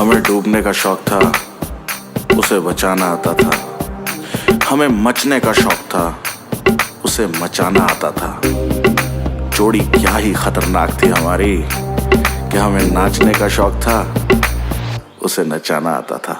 हमें डूबने का शौक था, उसे बचाना आता था। हमें मचने का शौक था, उसे मचाना आता था। जोड़ी क्या ही खतरनाक थी हमारी कि हमें नाचने का शौक था, उसे नचाना आता था।